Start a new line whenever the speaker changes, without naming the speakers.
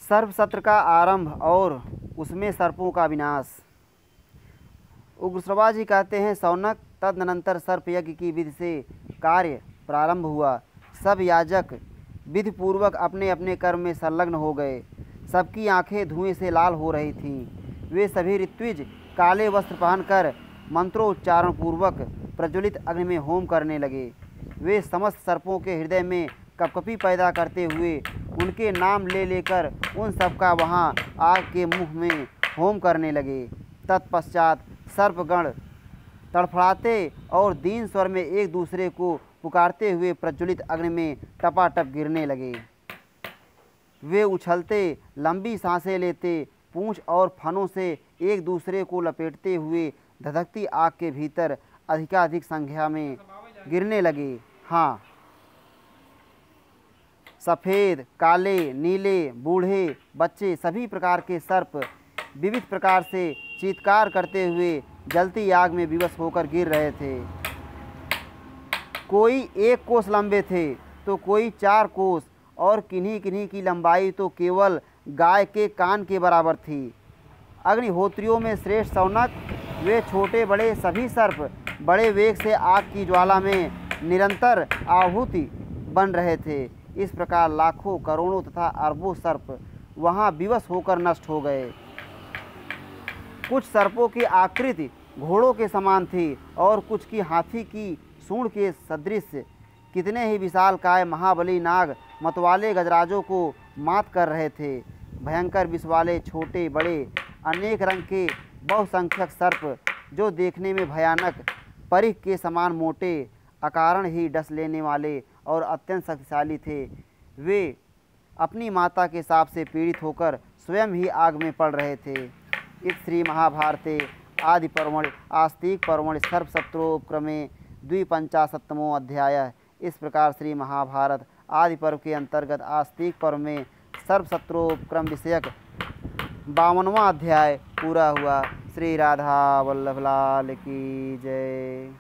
सर्प सत्र का आरंभ और उसमें सर्पों का विनाश। उग्रश्रवा जी कहते हैं, शौनक, तदनंतर सर्प यज्ञ की विधि से कार्य प्रारंभ हुआ। सब याजक विधिपूर्वक अपने अपने कर्म में संलग्न हो गए। सबकी आंखें धुएं से लाल हो रही थीं। वे सभी ऋत्विज काले वस्त्र पहनकर मंत्रोच्चारण पूर्वक प्रज्वलित अग्नि में होम करने लगे। वे समस्त सर्पों के हृदय में कपकपी पैदा करते हुए उनके नाम ले लेकर उन सब का वहाँ आग के मुँह में होम करने लगे। तत्पश्चात सर्पगण तड़फड़ाते और दीन स्वर में एक दूसरे को पुकारते हुए प्रज्वलित अग्नि में टपाटप गिरने लगे। वे उछलते, लंबी सांसें लेते, पूंछ और फनों से एक दूसरे को लपेटते हुए धधकती आग के भीतर अधिकाधिक संख्या में गिरने लगे। हाँ, सफ़ेद, काले, नीले, बूढ़े, बच्चे, सभी प्रकार के सर्प विविध प्रकार से चीत्कार करते हुए जलती आग में विवश होकर गिर रहे थे। कोई 1 कोस लंबे थे तो कोई 4 कोस, और किन्हीं किन्हीं की लंबाई तो केवल गाय के कान के बराबर थी। अग्निहोत्रियों में श्रेष्ठ शौनक, वे छोटे बड़े सभी सर्प बड़े वेग से आग की ज्वाला में निरंतर आहुति बन रहे थे। इस प्रकार लाखों, करोड़ों तथा अरबों सर्प वहाँ विवश होकर नष्ट हो गए। कुछ सर्पों की आकृति घोड़ों के समान थी और कुछ की हाथी की सूंड के सदृश। कितने ही विशालकाय महाबली नाग मतवाले गजराजों को मात कर रहे थे। भयंकर विष वाले छोटे बड़े अनेक रंग के बहुसंख्यक सर्प, जो देखने में भयानक परिख के समान मोटे, अकारण ही डस लेने वाले और अत्यंत शक्तिशाली थे, वे अपनी माता के शाप से पीड़ित होकर स्वयं ही आग में पड़ रहे थे। इस श्री महाभारते आदि पर्वणि आस्तिक पर्वणि सर्पशत्रोपक्रमे 255 अध्याय। इस प्रकार श्री महाभारत आदि पर्व के अंतर्गत आस्तिक पर्व में सर्पशत्रोपक्रम विषयक 52वां अध्याय पूरा हुआ। श्री राधा वल्लभ लाल की जय।